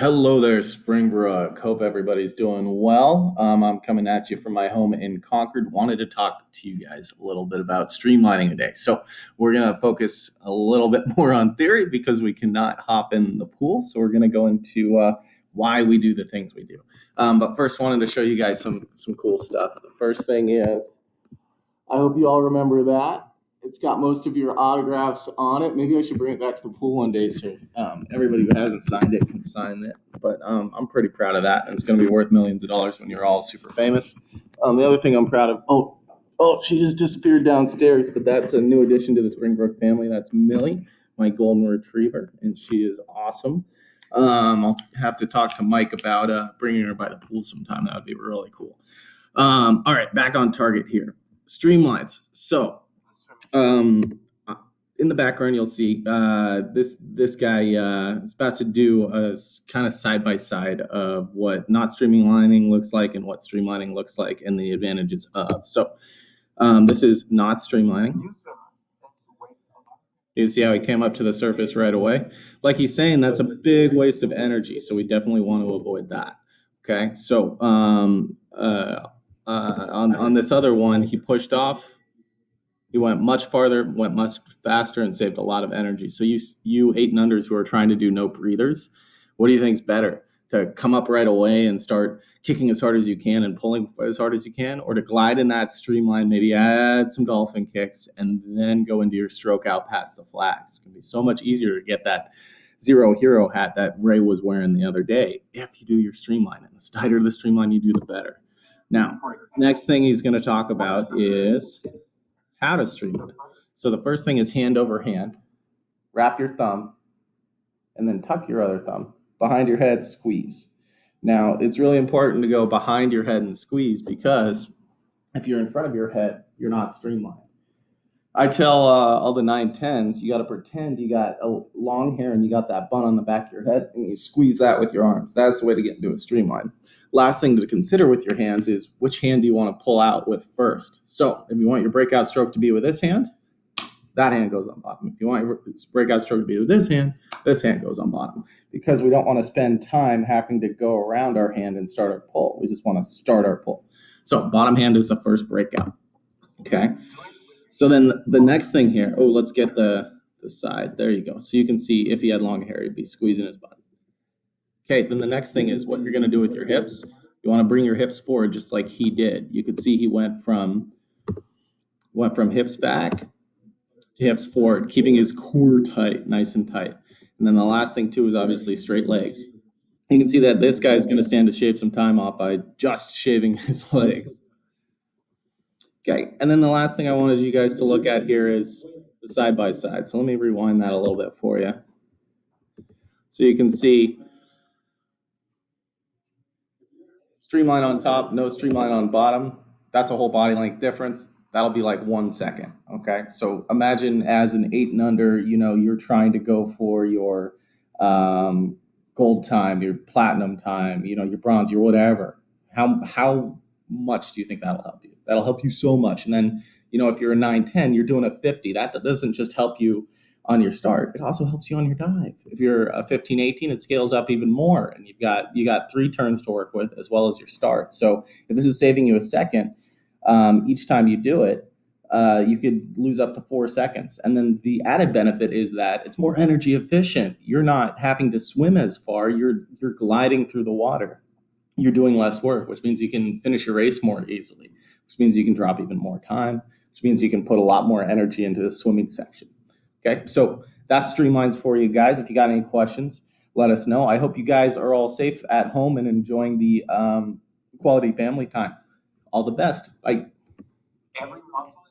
Hello there, Springbrook. Hope everybody's doing well. I'm coming at you from my home in Concord. Wanted to talk to you guys a little bit about streamlining today. So we're going to focus a little bit more on theory because we cannot hop in the pool. So we're going to go into why we do the things we do. But first, wanted to show you guys some cool stuff. The first thing is, I hope you all remember that. It's got most of your autographs on it. Maybe I should bring it back to the pool one day so everybody who hasn't signed it can sign it. But I'm pretty proud of that, and it's going to be worth millions of dollars when you're all super famous. The other thing I'm proud of, she just disappeared downstairs, but that's a new addition to the Springbrook family. That's Millie, my golden retriever, and she is awesome. I'll have to talk to Mike about bringing her by the pool sometime. That would be really cool. All right, back on target here. Streamlines. So in the background, you'll see this guy is about to do a kind of side by side of what not streamlining looks like and what streamlining looks like and the advantages of. So this is not streamlining. You see how he came up to the surface right away? Like he's saying, that's a big waste of energy. So we definitely want to avoid that. Okay. So on this other one, he pushed off. He went much farther, went much faster, and saved a lot of energy. So you 8 and unders who are trying to do no breathers, what do you think is better? To come up right away and start kicking as hard as you can and pulling as hard as you can, or to glide in that streamline, maybe add some dolphin kicks, and then go into your stroke out past the flags? It's going to be so much easier to get that zero hero hat that Ray was wearing the other day if you do your streamline. And the tighter the streamline you do, the better. Now, next thing he's going to talk about is how to streamline. So the first thing is hand over hand. Wrap your thumb and then tuck your other thumb behind your head, squeeze. Now, it's really important to go behind your head and squeeze because if you're in front of your head, you're not streamlined. I tell all the 9-10s, you got to pretend you got a long hair and you got that bun on the back of your head and you squeeze that with your arms. That's the way to get into a streamline. Last thing to consider with your hands is which hand do you want to pull out with first. So if you want your breakout stroke to be with this hand, that hand goes on bottom. If you want your breakout stroke to be with this hand goes on bottom. Because we don't want to spend time having to go around our hand and start our pull. We just want to start our pull. So bottom hand is the first breakout. Okay. So then the next thing here, let's get the side. There you go. So you can see if he had long hair, he'd be squeezing his butt. Okay, then the next thing is what you're going to do with your hips. You want to bring your hips forward just like he did. You could see he went from hips back to hips forward, keeping his core tight, nice and tight. And then the last thing too is obviously straight legs. You can see that this guy's going to stand to shave some time off by just shaving his legs. Okay, and then the last thing I wanted you guys to look at here is the side by side. So let me rewind that a little bit for you. So you can see streamline on top, no streamline on bottom. That's a whole body length difference. That'll be like 1 second, okay? So imagine as an 8 and under, you're trying to go for your gold time, your platinum time, your bronze, your whatever. How much do you think that'll help you? That'll help you so much. And then, if you're a 9-10, you're doing a 50. That doesn't just help you on your start. It also helps you on your dive. If you're a 15-18, it scales up even more. And you got 3 turns to work with as well as your start. So if this is saving you a second each time you do it, you could lose up to 4 seconds. And then the added benefit is that it's more energy efficient. You're not having to swim as far. You're gliding through the water. You're doing less work, which means you can finish your race more easily, which means you can drop even more time, which means you can put a lot more energy into the swimming section. Okay, so that's Streamlines for you guys. If you got any questions, let us know. I hope you guys are all safe at home and enjoying the quality family time. All the best. Bye. Every muscle